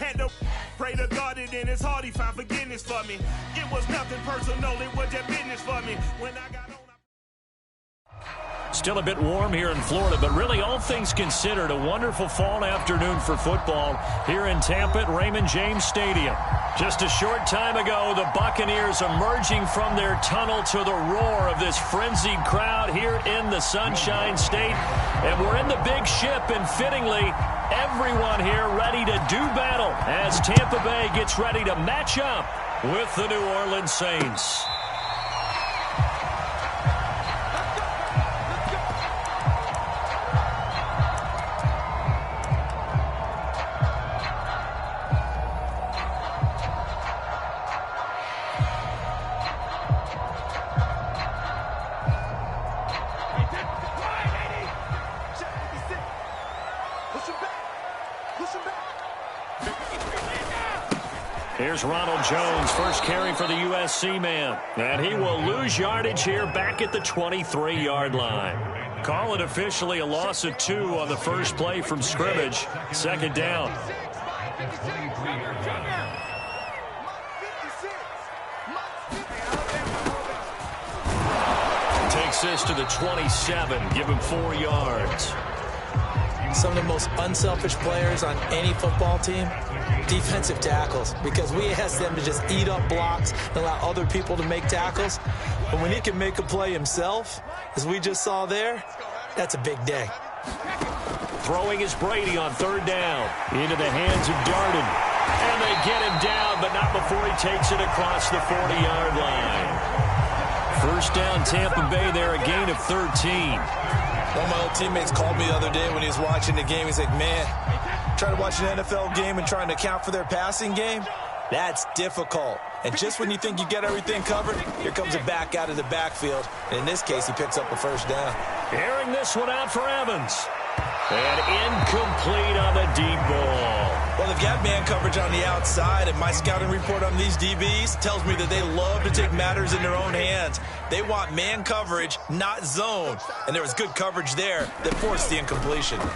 Had to pray to God and in his heart he found forgiveness for me. It was nothing personal, it was just business for me. When I got on, Still a bit warm here in Florida, but really all things considered, a wonderful fall afternoon for football here in Tampa at Raymond James Stadium. Just a short time ago, the Buccaneers emerging from their tunnel to the roar of this frenzied crowd here in the Sunshine State. And we're in the big ship, and fittingly, everyone here ready to do battle as Tampa Bay gets ready to match up with the New Orleans Saints. Here's Ronald Jones, first carry for the USC man. And he will lose yardage here back at the 23-yard line. Call it officially a loss of 2 on the first play from scrimmage. Second down. Takes this to the 27, give him 4 yards. Some of the most unselfish players on any football team, defensive tackles, because we ask them to just eat up blocks and allow other people to make tackles. But when he can make a play himself, as we just saw there, that's a big day. Throwing is Brady on third down. Into the hands of Darden. And they get him down, but not before he takes it across the 40-yard line. First down, Tampa Bay there, a gain of 13. One of my old teammates called me the other day when he was watching the game. He's like, man, trying to watch an NFL game and trying to account for their passing game, that's difficult. And just when you think you get everything covered, here comes a back out of the backfield. And in this case, he picks up a first down. Airing this one out for Evans. And incomplete on the deep ball. Well, they've got man coverage on the outside, and my scouting report on these DBs tells me that they love to take matters in their own hands. They want man coverage, not zone. And there was good coverage there that forced the incompletion. The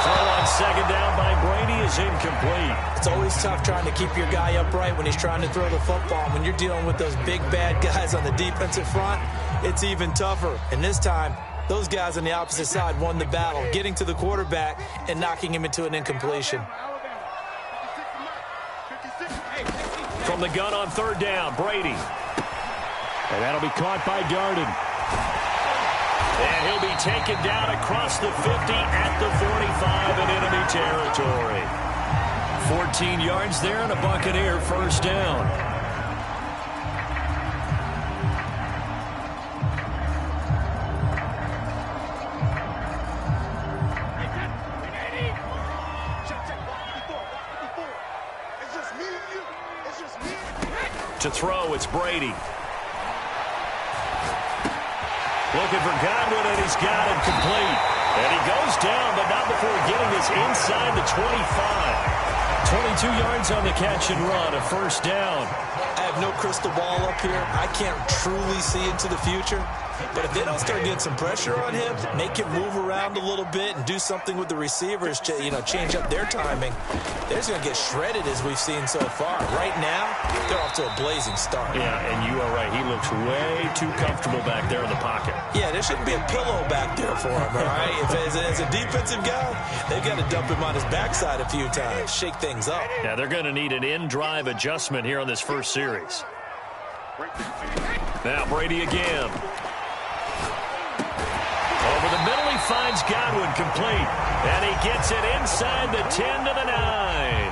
throw on second down by Brady is incomplete. It's always tough trying to keep your guy upright when he's trying to throw the football. When you're dealing with those big, bad guys on the defensive front, it's even tougher. And this time, those guys on the opposite side won the battle, getting to the quarterback and knocking him into an incompletion. From the gun on third down, Brady. And that'll be caught by Darden. And he'll be taken down across the 50 at the 45 in enemy territory. 14 yards there and a Buccaneer first down. To throw, it's Brady. Looking for Godwin, and he's got it complete. And he goes down, but not before getting this inside the 25. 22 yards on the catch and run, a first down. I have no crystal ball up here. I can't truly see into the future. But if they don't start getting some pressure on him, make him move around a little bit and do something with the receivers to, change up their timing, they're just going to get shredded as we've seen so far. Right now, they're off to a blazing start. Yeah, and you are right. He looks way too comfortable back there in the pocket. Yeah, there shouldn't be a pillow back there for him, all right? As a defensive guy, they've got to dump him on his backside a few times, shake things up. Yeah, they're going to need an in-drive adjustment here on this first series. Now Brady again. Over the middle, he finds Godwin complete. And he gets it inside the 10 to the 9.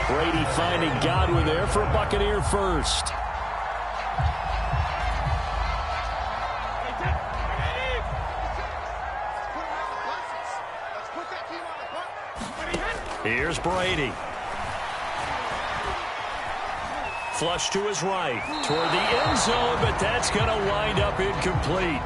Brady finding Godwin there for a Buccaneer first. Here's Brady. Flush to his right. Toward the end zone, but that's going to wind up incomplete.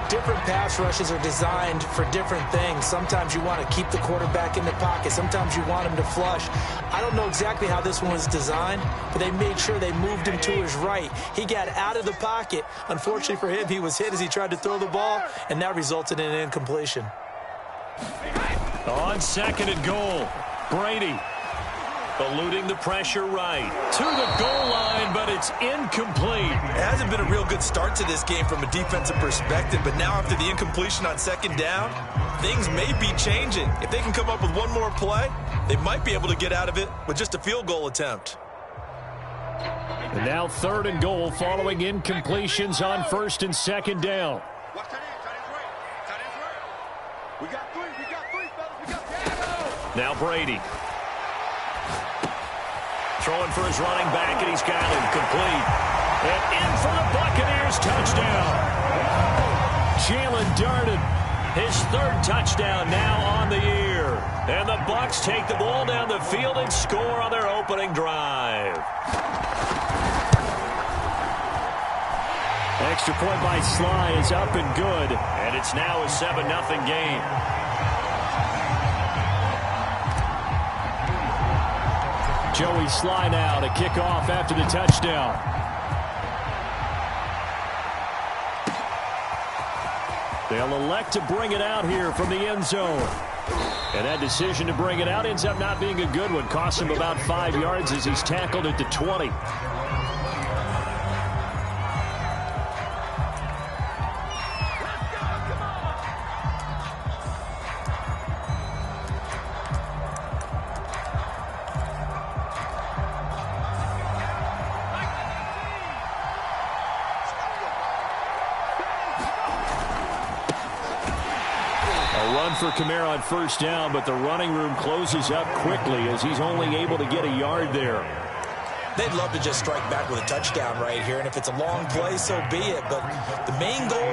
Different pass rushes are designed for different things. Sometimes you want to keep the quarterback in the pocket. Sometimes you want him to flush. I don't know exactly how this one was designed, but they made sure they moved him to his right. He got out of the pocket. Unfortunately for him, he was hit as he tried to throw the ball, and that resulted in an incompletion. On second and goal, Brady eluding the pressure right to the goal line, but it's incomplete. It hasn't been a real good start to this game from a defensive perspective, but now after the incompletion on second down, things may be changing. If they can come up with one more play, they might be able to get out of it with just a field goal attempt. And now third and goal following incompletions on first and second down. Now Brady. Throwing for his running back, and he's got him complete. And in for the Buccaneers touchdown. Jalen Darden, his third touchdown now on the year. And the Bucs take the ball down the field and score on their opening drive. Extra point by Sly is up and good. And it's now a 7-0 game. Joey Sly now to kick off after the touchdown. They'll elect to bring it out here from the end zone. And that decision to bring it out ends up not being a good one. Costs him about 5 yards as he's tackled at the 20. For Kamara on first down, but the running room closes up quickly as he's only able to get a yard there. They'd love to just strike back with a touchdown right here, and if it's a long play, so be it. But the main goal,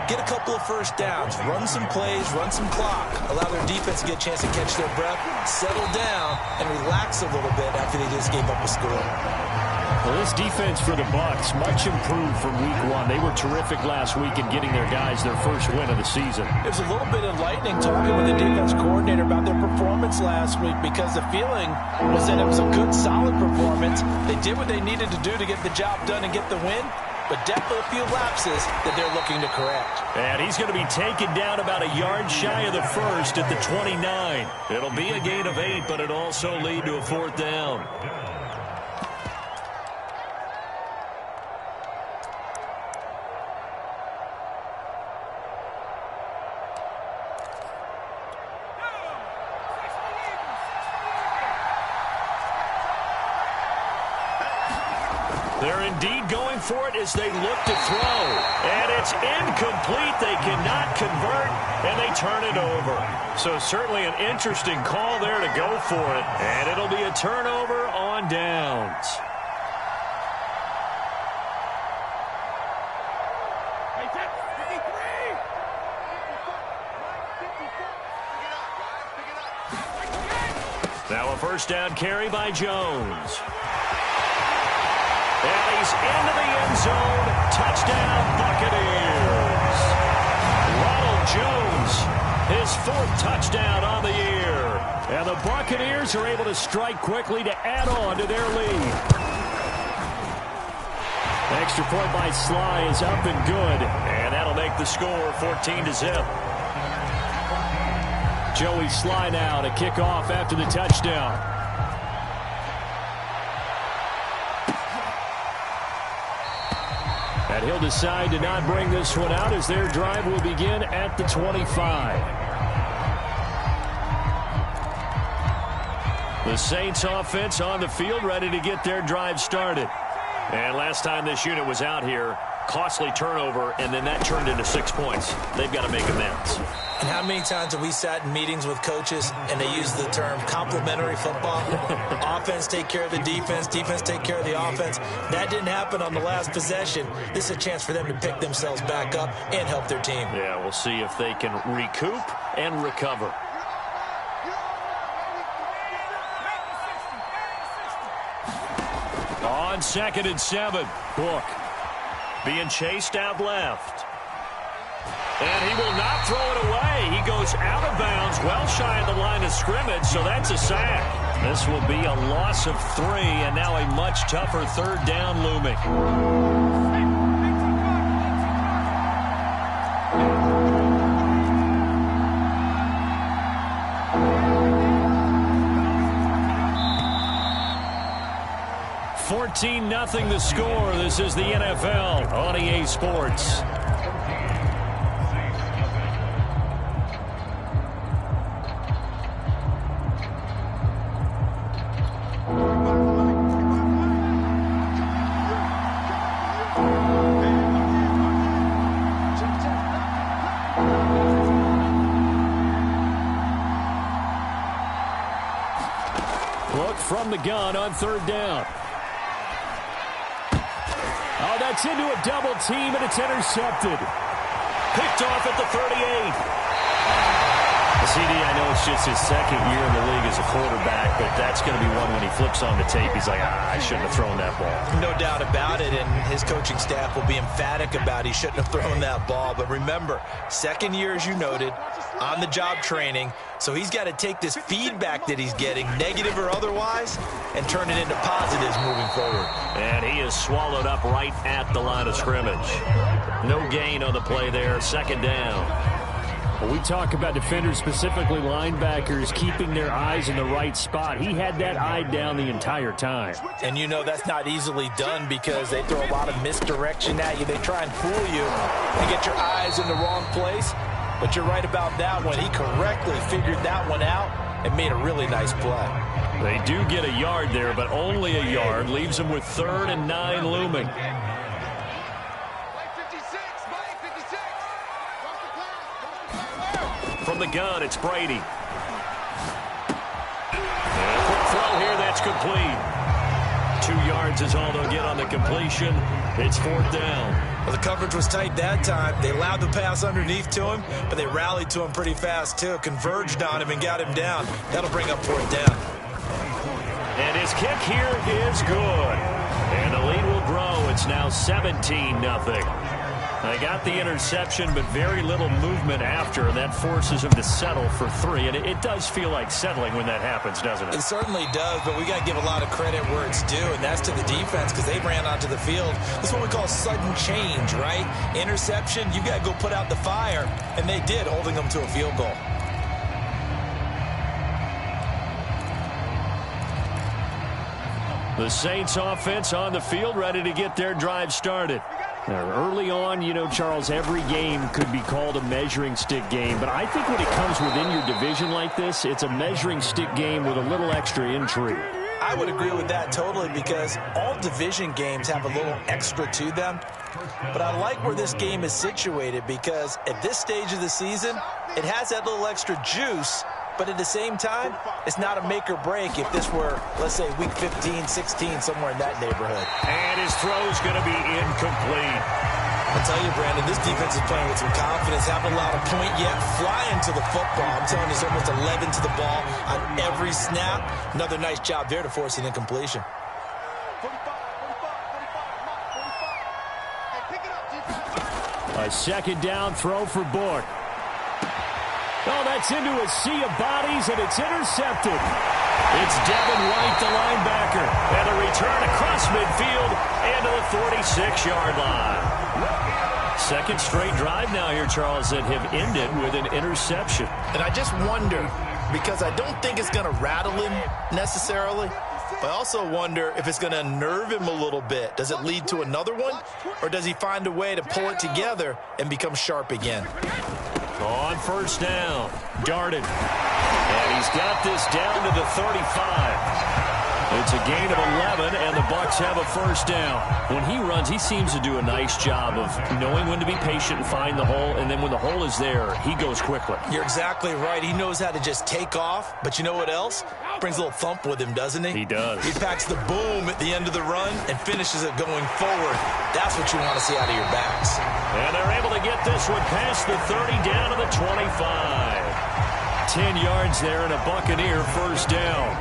get a couple of first downs, run some plays, run some clock, allow their defense to get a chance to catch their breath, settle down, and relax a little bit after they just gave up a score. Well, this defense for the Bucs, much improved from week one. They were terrific last week in getting their guys their first win of the season. It was a little bit enlightening talking with the defense coordinator about their performance last week because the feeling was that it was a good, solid performance. They did what they needed to do to get the job done and get the win, but definitely a few lapses that they're looking to correct. And he's going to be taken down about a yard shy of the first at the 29. It'll be a gain of 8, but it'll also lead to a fourth down. They're indeed going for it as they look to throw. And it's incomplete. They cannot convert, and they turn it over. So certainly an interesting call there to go for it. And it'll be a turnover on downs. Now a first down carry by Jones. And he's into the end zone. Touchdown, Buccaneers. Ronald Jones, his fourth touchdown on the year. And the Buccaneers are able to strike quickly to add on to their lead. Extra point by Sly is up and good. And that'll make the score 14-0. Joey Sly now to kick off after the touchdown. And he'll decide to not bring this one out as their drive will begin at the 25. The Saints offense on the field ready to get their drive started. And last time this unit was out here, costly turnover, and then that turned into 6 points. They've got to make amends. And how many times have we sat in meetings with coaches and they use the term complementary football? Offense take care of the defense, defense take care of the offense. That didn't happen on the last possession. This is a chance for them to pick themselves back up and help their team. Yeah, we'll see if they can recoup and recover. On 2nd and 7, Book being chased out left. And he will not throw it away. He goes out of bounds, well shy of the line of scrimmage, so that's a sack. This will be a loss of 3, and now a much tougher third down looming. 13-0 the score. This is the NFL on EA Sports. From the gun on third down. Oh, that's into a double team, and it's intercepted. Picked off at the 38. CD, I know it's just his second year in the league as a quarterback, but that's going to be one when he flips on the tape. He's like, I shouldn't have thrown that ball. No doubt about it, and his coaching staff will be emphatic about he shouldn't have thrown that ball. But remember, second year, as you noted, on-the-job training, so he's got to take this feedback that he's getting, negative or otherwise, and turn it into positives moving forward. And he is swallowed up right at the line of scrimmage. No gain on the play there, second down. When we talk about defenders, specifically linebackers, keeping their eyes in the right spot, he had that eye down the entire time. And you know that's not easily done because they throw a lot of misdirection at you. They try and fool you and get your eyes in the wrong place. But you're right about that one. He correctly figured that one out and made a really nice play. They do get a yard there, but only a yard. Leaves them with 3rd and 9 looming. From the gun, it's Brady. And a quick throw here, that's complete. 2 yards is all they'll get on the completion. It's 4th down. Well, the coverage was tight that time. They allowed the pass underneath to him, but they rallied to him pretty fast, too. Converged on him and got him down. That'll bring up 4th down. And his kick here is good. And the lead will grow. It's now 17-0. They got the interception, but very little movement after, and that forces him to settle for 3. And it does feel like settling when that happens, doesn't it? It certainly does, but we got to give a lot of credit where it's due, and that's to the defense because they ran onto the field. That's what we call sudden change, right? Interception, you got to go put out the fire, and they did, holding them to a field goal. The Saints offense on the field, ready to get their drive started. Early on, you know, Charles, every game could be called a measuring stick game. But I think when it comes within your division like this, it's a measuring stick game with a little extra intrigue. I would agree with that totally because all division games have a little extra to them. But I like where this game is situated because at this stage of the season, it has that little extra juice. But at the same time, it's not a make or break if this were, let's say, week 15, 16, somewhere in that neighborhood. And his throw's going to be incomplete. I'll tell you, Brandon, this defense is playing with some confidence. Haven't allowed a point yet. Flying to the football. I'm telling you, it's almost 11 to the ball on every snap. Another nice job there to force an incompletion. A second down throw for Bourke. Oh, that's into a sea of bodies, and it's intercepted. It's Devin White, the linebacker. And a return across midfield into the 46-yard line. Second straight drive now here, Charles, that have ended with an interception. And I just wonder, because I don't think it's going to rattle him necessarily, but I also wonder if it's going to unnerve him a little bit. Does it lead to another one, or does he find a way to pull it together and become sharp again? On first down, Darden. And he's got this down to the 35. It's a gain of 11, and the Bucs have a first down. When he runs, he seems to do a nice job of knowing when to be patient and find the hole, and then when the hole is there, he goes quickly. You're exactly right. He knows how to just take off, but you know what else? Brings a little thump with him, doesn't he? He does. He packs the boom at the end of the run and finishes it going forward. That's what you want to see out of your backs. And they're able to get this one past the 30 down to the 25. 10 yards there and a Buccaneer first down.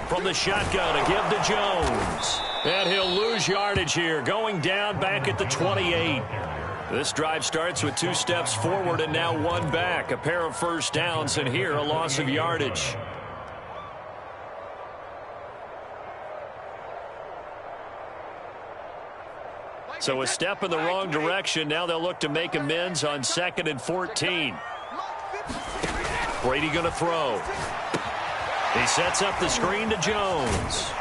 From the shotgun to give to Jones. And he'll lose yardage here, going down back at the 28. This drive starts with 2 steps forward and now 1 back. A pair of first downs, and here a loss of yardage. So a step in the wrong direction. Now they'll look to make amends on 2nd and 14. Brady going to throw. He sets up the screen to Jones.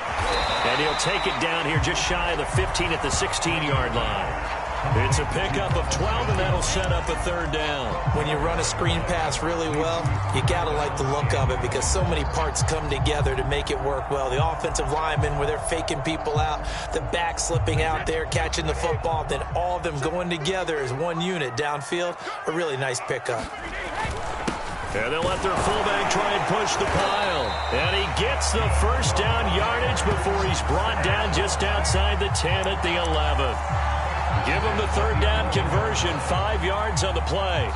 And he'll take it down here just shy of the 15 at the 16-yard line. It's a pickup of 12, and that'll set up a 3rd down. When you run a screen pass really well, you got to like the look of it because so many parts come together to make it work well. The offensive linemen, where they're faking people out, the back slipping out there, catching the football, then all of them going together as one unit downfield. A really nice pickup. And they'll let their fullback try and push the pile. And he gets the 1st down yardage before he's brought down just outside the 10 at the 11. Give him the 3rd down conversion, 5 yards on the play.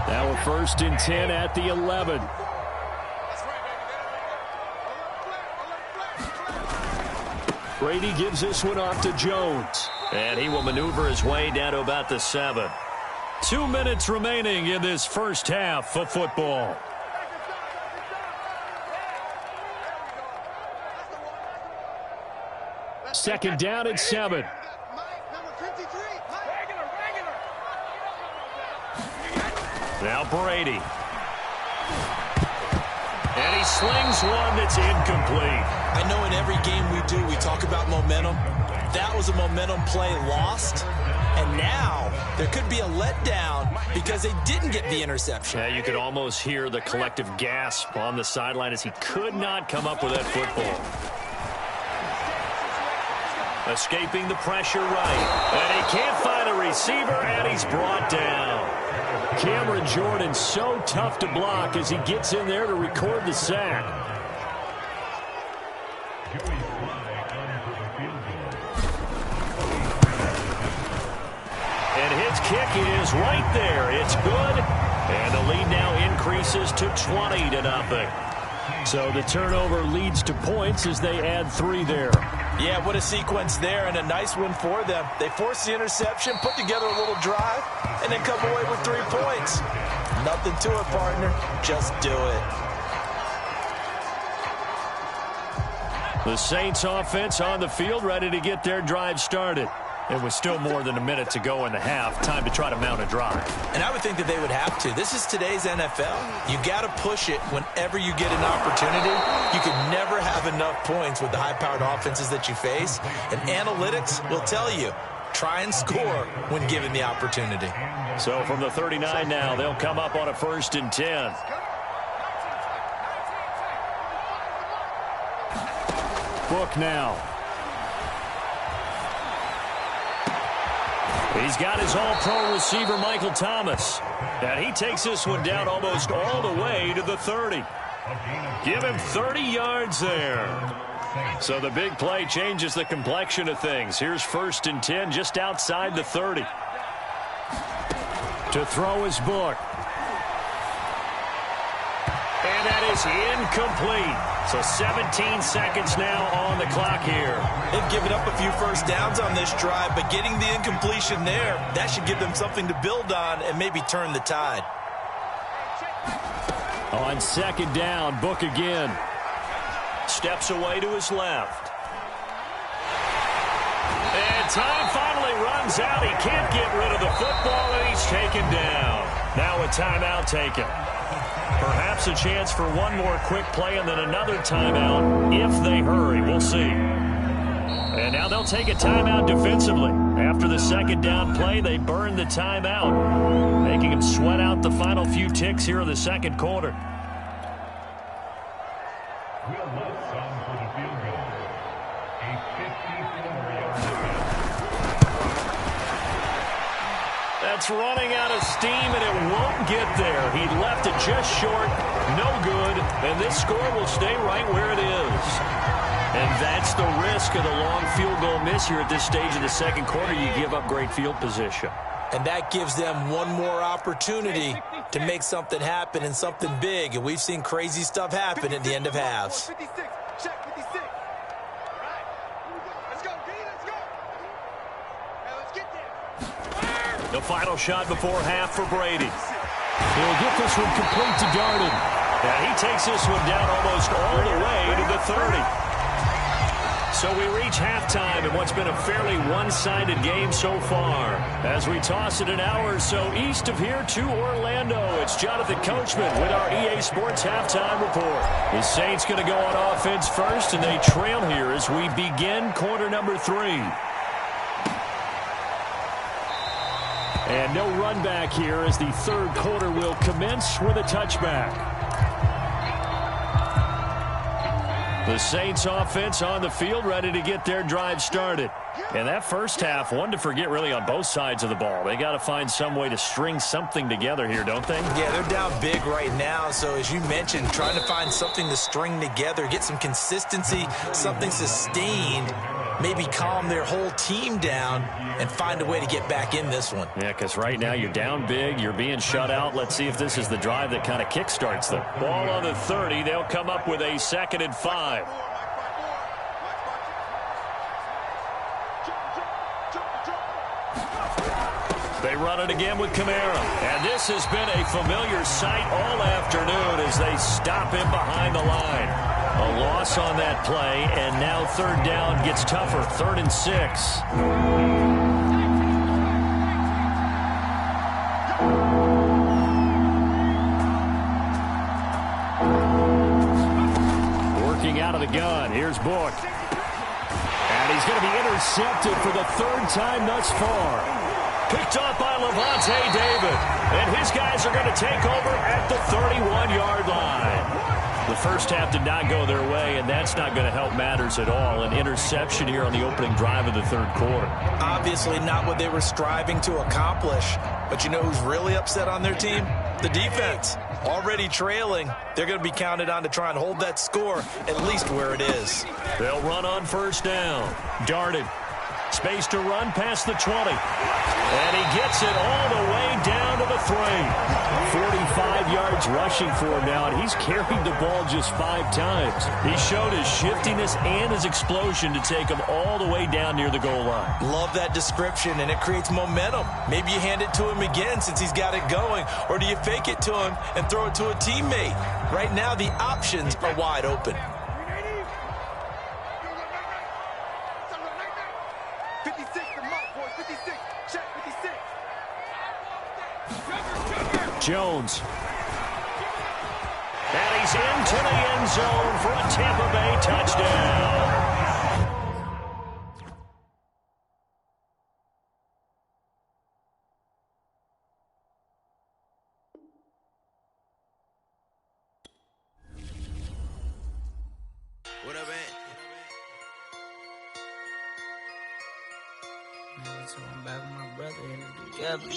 Now a 1st and 10 at the 11. Brady gives this one off to Jones. And he will maneuver his way down to about the 7. 2 minutes remaining in this first half of football. Second down at 7. Now Brady. And he slings one that's incomplete. I know in every game we do, we talk about momentum. That was a momentum play lost. And now there could be a letdown because they didn't get the interception. Yeah, you could almost hear the collective gasp on the sideline as he could not come up with that football. Escaping the pressure right. And he can't find a receiver, and he's brought down. Cameron Jordan so tough to block as he gets in there to record the sack. And his kick is right there. It's good. And the lead now increases to 20-0. So the turnover leads to points as they add 3 there. Yeah, what a sequence there, and a nice one for them. They force the interception, put together a little drive, and then come away with 3 points. Nothing to it, partner. Just do it. The Saints offense on the field, ready to get their drive started. It was still more than a minute to go in the half. Time to try to mount a drive. And I would think that they would have to. This is today's NFL. You got to push it whenever you get an opportunity. You can never have enough points with the high-powered offenses that you face. And analytics will tell you, try and score when given the opportunity. So from the 39 now, they'll come up on a 1st and 10. Book now. He's got his all-pro receiver, Michael Thomas. And he takes this one down almost all the way to the 30. Give him 30 yards there. So the big play changes the complexion of things. Here's 1st and 10 just outside the 30. To throw his Book. And that is incomplete. So 17 seconds now on the clock here. They've given up a few 1st downs on this drive, but getting the incompletion there, that should give them something to build on and maybe turn the tide. On 2nd down, Book again. Steps away to his left. And time finally runs out. He can't get rid of the football, and he's taken down. Now a timeout taken. Perhaps a chance for one more quick play and then another timeout if they hurry. We'll see. And now they'll take a timeout defensively. After the 2nd down play, they burn the timeout, making them sweat out the final few ticks here in the 2nd quarter. That's running out of steam, and it won't get there. He left it just short, no good, and this score will stay right where it is. And that's the risk of the long field goal miss here at this stage of the 2nd quarter. You give up great field position. And that gives them one more opportunity to make something happen and something big. And we've seen crazy stuff happen at the end of halves. The final shot before half for Brady. He'll get this one complete to Darden. And he takes this one down almost all the way to the 30. So we reach halftime in what's been a fairly one-sided game so far. As we toss it an hour or so east of here to Orlando, it's Jonathan Coachman with our EA Sports Halftime Report. The Saints going to go on offense first, and they trail here as we begin quarter number 3. And no run back here as the third quarter will commence with a touchback. The Saints offense on the field, ready to get their drive started. And that first half, one to forget really on both sides of the ball. They got to find some way to string something together here, don't they? Yeah, they're down big right now. So as you mentioned, trying to find something to string together, get some consistency, something sustained, maybe calm their whole team down and find a way to get back in this one. Yeah, because right now you're down big, you're being shut out. Let's see if this is the drive that kind of kickstarts them. Ball on the 30. They'll come up with a 2nd and 5. They run it again with Kamara. And this has been a familiar sight all afternoon as they stop him behind the line. A loss on that play, and now third down gets tougher. 3rd and 6. Working out of the gun. Here's Book. And he's going to be intercepted for the 3rd time thus far. Picked off by Levante David. And his guys are going to take over at the 31-yard line. The first half did not go their way, and that's not going to help matters at all. An interception here on the opening drive of the third quarter. Obviously not what they were striving to accomplish. But you know who's really upset on their team? The defense. Already trailing. They're going to be counted on to try and hold that score at least where it is. They'll run on first down. Darted. Space to run past the 20. And he gets it all the way down to the 3. 45 yards rushing for him now, and he's carried the ball just 5 times. He showed his shiftiness and his explosion to take him all the way down near the goal line. Love that description, and it creates momentum. Maybe you hand it to him again since he's got it going, or do you fake it to him and throw it to a teammate? Right now, the options are wide open. Jones. And he's into the end zone for a Tampa Bay touchdown. What up, man? So I'm back with my brother and together.